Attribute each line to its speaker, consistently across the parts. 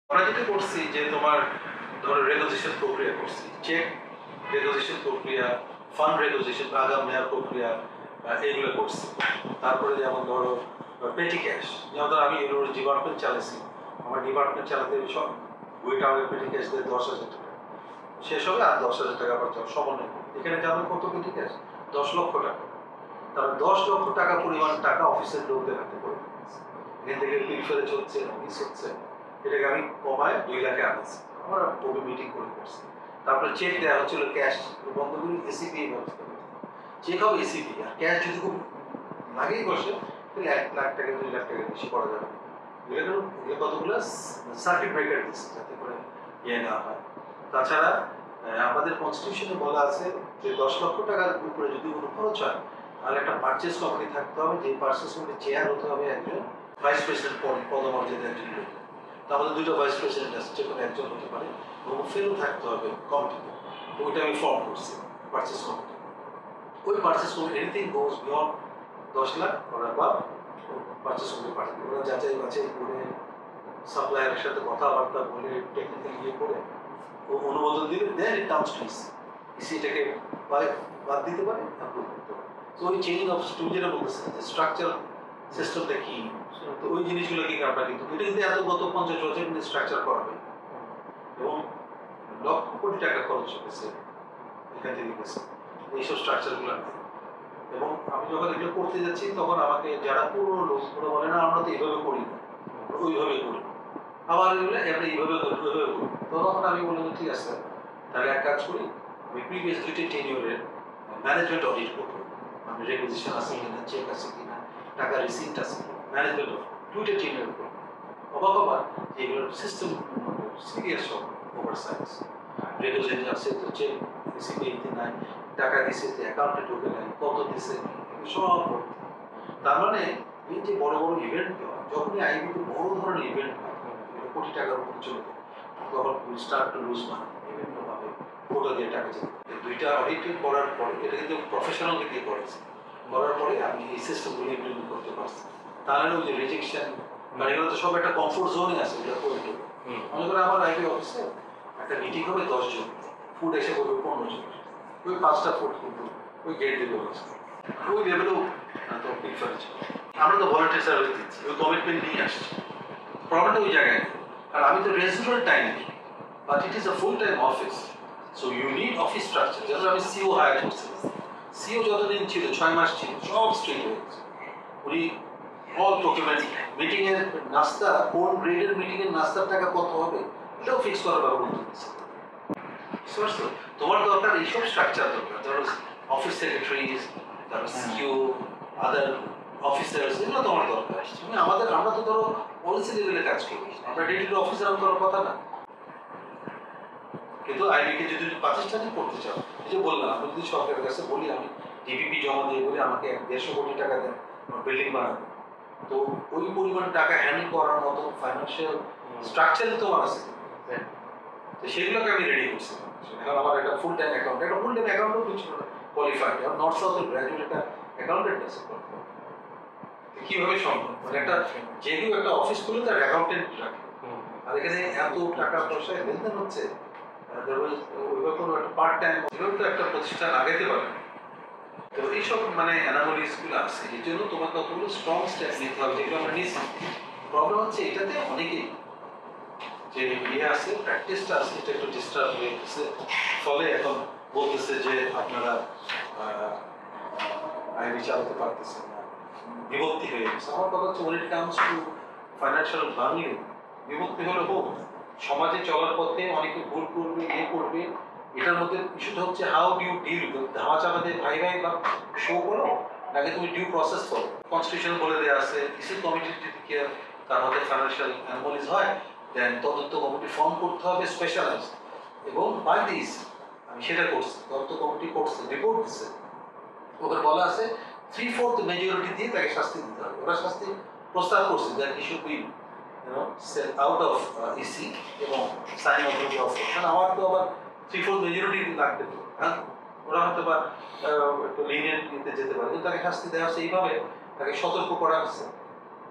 Speaker 1: আমরা যেটা করছি যে তোমার ধরো রেগুলেশন প্রক্রিয়া করছি, চেক রেগুলেশন প্রক্রিয়া, ফান্ড রেগুলেশন, আগাম নেওয়ার প্রক্রিয়া, এগুলো করছি। তারপরে যেমন ধরো পেটি ক্যাশ, যেমন ধরো আমি এগুলোর ডিপার্টমেন্ট চালাইছি, আমার ডিপার্টমেন্ট চালাতে সব বইটা আমাকে পেটি ক্যাশ দিয়ে 10,000 টাকা, শেষ হবে আর 10,000 টাকা আবার সমন্বয় করবে। এখানে জানো কত পেটি ক্যাশ? 10 লক্ষ টাকা। তাহলে 10 লক্ষ টাকা পরিমাণ টাকা অফিসের লোকদের হাতে করে দিচ্ছে। এখান থেকে প্রিফারেন্স হচ্ছে, মিস হচ্ছে, এটাকে আমি কমায় 2 লাখে আনছি। আমরা কবি মিটিং করে করছি। তারপরে চেক দেওয়া হচ্ছিল, ক্যাশ বন্ধগুলি এসিপি ব্যবস্থা করতে, চেক হবে এসিপি, আর ক্যাশ যদি খুব লাগেই বসে তাহলে 1 লাখ টাকা 2 লাখ টাকা বেশি করা যাবে। এগুলো কতগুলো সার্কিট ব্রেকার দিচ্ছে যাতে করে ইয়ে না হয়। তাছাড়া আমাদের কনস্টিটিউশনে বলা আছে যে 10 লক্ষ টাকার উপরে যদি কোনো খরচ হয় তাহলে একটা পারচেস কমিটি থাকতে হবে, যে পারচেস কমিটি চেয়ার হতে হবে একজন ভাইস প্রেসিডেন্ট পদমর্যাদার একজন লোক। তাহলে 2টা ভাইস প্রেসিডেন্ট আছে, যে কোনো একজন হতে পারে, এবং ফেরও থাকতে হবে কমিটিতে। তো ওইটা আমি ফর্ম করছি পারচেস কমিটি। ওই পারচেস কমিটি এনিথিং গোজ বিয়ন্ড 10 লাখ ওরা বা পারচেস কমিটি পাঠাবে, ওরা যাচাই বাছাই করে সাপ্লায়ারের সাথে কথাবার্তা বলে টেকনিক্যাল ইয়ে করে ও অনুমোদন দিলে then it comes to EC. EC এটাকে বাদ দিতে পারে, অ্যাপ্রুভ করতে পারে। তো ওই চেইন অফ তুমি যেটা বলতেছেন যে স্ট্রাকচার সিস্টেমটা কি, তো ওই জিনিসগুলোকে আমরা কিন্তু এটা কিন্তু এত গত 50 বছর কিন্তু স্ট্রাকচার করা হয় এবং লক্ষ কোটি টাকা খরচ হয়েছে এখান থেকে গেছে এইসব স্ট্রাকচারগুলো নেই। এবং আমি যখন এগুলো করতে যাচ্ছি তখন আমাকে যারা পুরো লোক ওরা বলে না আমরা তো এইভাবে করি না, ওইভাবে করি, আবার এগুলো আমরা এইভাবে করি, ওইভাবে করি। তখন আমি বললাম ঠিক আছে, তাহলে এক কাজ করি, আমি প্রিভিয়াস 2টি টেনিওরের ম্যানেজমেন্ট অডিট করবো, আমি রেগুলেশন আছে কিনা, চেক আছে কিনা, টাকা রিসিপ্ট আছে কিনা, ম্যানেজমেন্ট অফ 2টা টেনিওর করবো। অবাক অবাক যে এগুলোর সিস্টেম সিরিয়াস সব ওভারসাইজ, রেগুলেশন আছে তো চেক রিসিপ্ট নাই, টাকা দিছে তো অ্যাকাউন্টে ঢুকে নাই, কত দিছে সব। তার মানে এই যে বড় বড় ইভেন্ট যখনই আইবিতে বড় ধরনের ইভেন্ট হয়, কোটি টাকার উপরে চলে যায়, তখন উই স্টার্ট টু লুজ মানি বিভিন্নভাবে কোটা দিয়ে টাকা যেতে। 2টা অডিট করার পরে এটা কিন্তু প্রফেশনালকে দিয়ে করেছে, করার পরে আমি এই সিস্টেমগুলো ইমপ্লিমেন্ট করতে পারছি। তাহলে ওই যে রিজেকশন মানে এগুলো তো সব একটা কমফোর্ট জোনে আছে, ওগুলো করে দেবে। মনে করে আমার আইবি অফিসে একটা মিটিং হবে 10 জন, ফুড এসে করবে 15 জন, ওই 5টা ফুড কিন্তু ওই গেট দিয়ে বলেছে, ওই লেভেলেও তো প্রিফারেন্স। আমরা তো ভলান্টিয়ার সার্ভিস দিচ্ছি, ওই কমিটমেন্ট নিয়ে আসছি, প্রবলেমটা ওই জায়গায়। আর আমি তো রেজিডুয়াল টাইম দিই, but it is a full time office, so you need office structure. যেমন আমি সিও হায়ার করছি, সিও যতদিন ছিল 6 মাস ছিল, সব স্ট্রিট হয়ে গেছে। উনি অল ডকুমেন্ট, মিটিংয়ের নাস্তা, কোন গ্রেডের মিটিংয়ের নাস্তার টাকা কত হবে এটাও ফিক্স করার ব্যবস্থা করতেছে। তোমার দরকার এইসব স্ট্রাকচার দরকার, ধরো অফিস সেক্রেটারিজ, তারপর সিও, আদার অফিসার্স, এগুলো তোমার দরকার। আমরা তো ধরো পলিসি লেভেলে কাজ করি, আমরা ডে টু ডে অফিসার করার কথা না। কিন্তু আইবিকে যদি প্রাতিষ্ঠানিক করতে চাও, এই যে বললাম, আমি যদি সরকারের কাছে বলি আমি ডিপিপি জমা দিয়ে বলি আমাকে 150 কোটি টাকা দেন বিল্ডিং বানাবো, তো ওই পরিমাণ টাকা হ্যান্ডেল করার মতো ফাইন্যান্সিয়াল স্ট্রাকচার তোমার আছে, তো সেগুলোকে আমি রেডি করছি। এখন আমার একটা ফুল টাইম অ্যাকাউন্ট, একটা ফুল টাইম অ্যাকাউন্টও কিছু কোয়ালিফাইড, আর নর্থ সাউথের গ্র্যাজুয়েট একটা অ্যাকাউন্টেন্ট আছে। কিভাবে সম্ভব? মানে একটা যেহেতু একটা অফিস খুলে তার অ্যাকাউন্টেন্ট রাখে, আর এখানে এত টাকা পয়সায় লেনদেন হচ্ছে, ওইভাবে কোনো একটা পার্ট টাইম এভাবে তো একটা প্রতিষ্ঠান আগাইতে পারে। তো এইসব মানে অ্যানামলিসগুলো আছে, এই জন্য তোমাকে কতগুলো স্ট্রং স্টেপ নিতে হবে, যেগুলো আমরা নিয়েছি। প্রবলেম হচ্ছে এটাতে অনেকেই যে ইয়ে আছে, প্র্যাকটিসটা আছে, এটা একটু ডিস্টার্ব হয়ে গেছে, ফলে এখন বলতেছে যে আপনারা আইবি চালাতে পারতেছেন না, বিভক্তি হয়ে গেছে। আমার কথা হচ্ছে when it comes to financial value, বিভক্তি হলে হোক, সমাজে চলার পথে অনেকে ভুল করবে, করবে, এটার মধ্যে ইস্যুটা হচ্ছে how do you deal with ধামা চাপাতে ভাই বা শো করো, নাকি তুমি ডিউ প্রসেস করো। কনস্টিটিউশন বলে দেওয়া আছে ইসি কমিটির যদি তার মধ্যে ফাইন্যান্সিয়াল অ্যানোমালিজ হয়, দেন তদন্ত কমিটি ফর্ম করতে হবে স্পেশালাইজ, এবং বাই দিস আমি সেটা করছি, তদন্ত কমিটি করছে, রিপোর্ট দিচ্ছে, ওখানে বলা আছে 3/4 মেজরিটি দিয়ে তাকে শাস্তি দিতে হবে। ওরা শাস্তি প্রস্তাব করছে that E should be out of EC এবং সাইন অথরিটি অফ, কারণ আমার তো আবার 3/4 মেজরিটি লাগবে তো, হ্যাঁ ওরা হয়তো বা একটু লিনিয়েন্ট নিতে যেতে পারে, কিন্তু তাকে শাস্তি দেওয়া হচ্ছে এইভাবে, তাকে সতর্ক করা হচ্ছে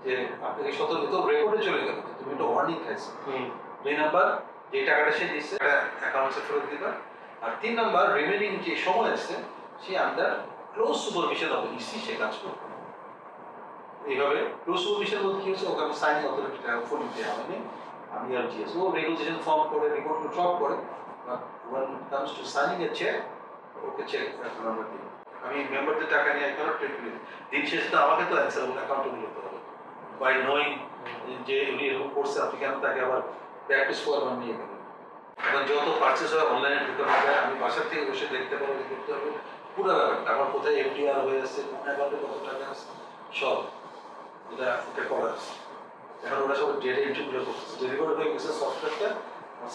Speaker 1: যে আপনাকে সতর্ক, তো রেকর্ডে চলে গেল তুমি একটা ওয়ার্নিং খাইছো, 2 নাম্বার যে টাকাটা সে দিচ্ছে অ্যাকাউন্টসে ফেরত দিবা। আর 3 নাম্বার রিমেনিং যে সময় আছে সে under close supervision of EC সে কাজ করবে। এইভাবে ক্লোজ সুপারভিশন বলতে কি হচ্ছে, ওকে আমি সাইনিং অথরিটি ফুল দেওয়া হয়নি, আমি আর জিএস ও রেগুলেশন ফর্ম করে রিপোর্ট সব করে, but when it comes to signing a check okay check এখন আমরা দিই। আমি মেম্বারদের টাকা নিয়ে একবার ট্রিট করি, দিন শেষে তো আমাকে তো অ্যান্সারেবল অ্যাকাউন্টেবল হতে হবে বাই নোয়িং যে উনি এরকম করছে, আপনি কেন তাকে আবার প্র্যাকটিস করবেন নিয়ে গেলেন। এখন যত পারচেস হয় অনলাইনে ঢুকানো যায়, আমি বাসার থেকে বসে দেখতে পাবো, দেখতে হবে পুরো ব্যাপারটা, আমার কোথায় এফডিআর হয়ে আছে, কোন অ্যাকাউন্টে কত টাকা আছে, সব এটা করা আছে। এখন ওরা সব ডেটা এন্ট্রিগুলো করতেছে, ডেলিভারি হয়ে গেছে সফটওয়্যারটা,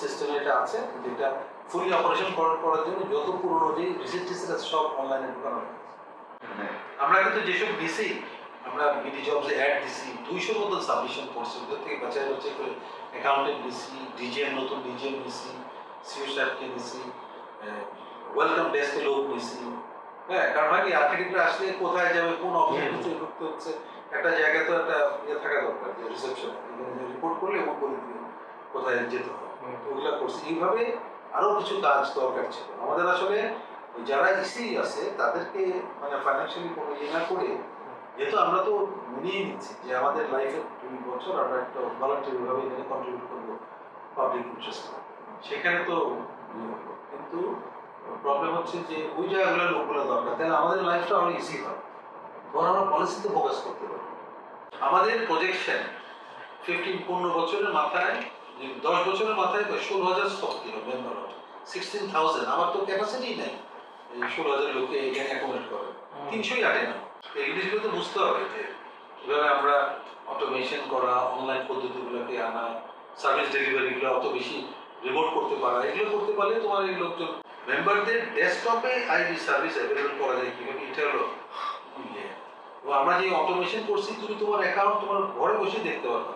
Speaker 1: সিস্টেমে এটা আছে, যেটা ফুলি অপারেশন করার জন্য যত পুরোনো যে রিসিপ্ট টিসিপ্ট আছে সব অনলাইনে ঢুকানো হয়। আমরা কিন্তু যেসব দিছি, আমরা বিডি জবসে অ্যাড দিছি 200 মতো সাবমিশন করছি, ওদের থেকে বাছাই বাছাই করে অ্যাকাউন্টেন্ট দিছি, ডিজিএম নতুন ডিজিএম দিছি, সিও সাহেবকে দিছি, ওয়েলকাম ডেস্কে লোক দিছি। হ্যাঁ, কারণ হয় কি আর্কিটেক্টরা আসলে কোথায় যাবে, কোন অফিসে ঢুকতে হচ্ছে, একটা জায়গায় তো একটা ইয়ে থাকা দরকার, যে রিসেপশন রিপোর্ট করলে ও বলে দিবে কোথায় যেতে হবে, ওগুলা করছি। এইভাবে আরো কিছু কাজ দরকার ছিল আমাদের। আসলে যারা ইসি আছে তাদেরকে মানে ফাইন্যান্সিয়ালি কোনো ইয়ে না করে, যেহেতু আমরা তো মেনেই নিচ্ছি যে আমাদের লাইফে 2 বছর আমরা একটা ভলান্টারি ভাবে এখানে কন্ট্রিবিউট করবো পাবলিক ইন্টারেস্ট, সেখানে তো কিন্তু প্রবলেম হচ্ছে যে ওই জায়গাগুলো লোকগুলো দরকার, তাহলে আমাদের লাইফটা অনেক ইজি হয়, তখন আমরা পলিসিতে ফোকাস করতে পারি। আমাদের প্রজেকশন 15 বছরের মাথায়, 10 বছরের মাথায় 16,000 স্টক দিল মেম্বার, 16,000। আমার তো ক্যাপাসিটি নাই 16,000 লোককে এখানে অ্যাকোমোডেট করে, 300ই আটে না। এই জিনিসগুলো তো বুঝতে হবে যে কীভাবে আমরা অটোমেশন করা, অনলাইন পদ্ধতিগুলোকে আনা, সার্ভিস ডেলিভারিগুলো অত বেশি রিমোট করতে পারা, এগুলো করতে পারলে তোমার এই লোকজন মেম্বারদের ডেস্কটপে আইডি সার্ভিস অ্যাভেলেবল করা যায় কীভাবে, এটা হলো আমরা যে অটোমেশন করছি, তুমি তোমার অ্যাকাউন্ট তোমার ঘরে বসে দেখতে পারবে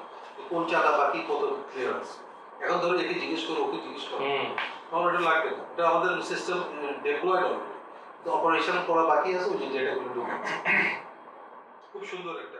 Speaker 1: কোন চাঁদা বাকি কত ক্লিয়ার আছে। এখন ধরো একে জিজ্ঞেস করো, ওকে জিজ্ঞেস করো, তখন এটা লাগবে না, এটা আমাদের সিস্টেম ডেপ্লয়েড হবে, তো অপারেশন করা বাকি আছে, ওই যে ডেটাগুলো ঢুকে খুব সুন্দর একটা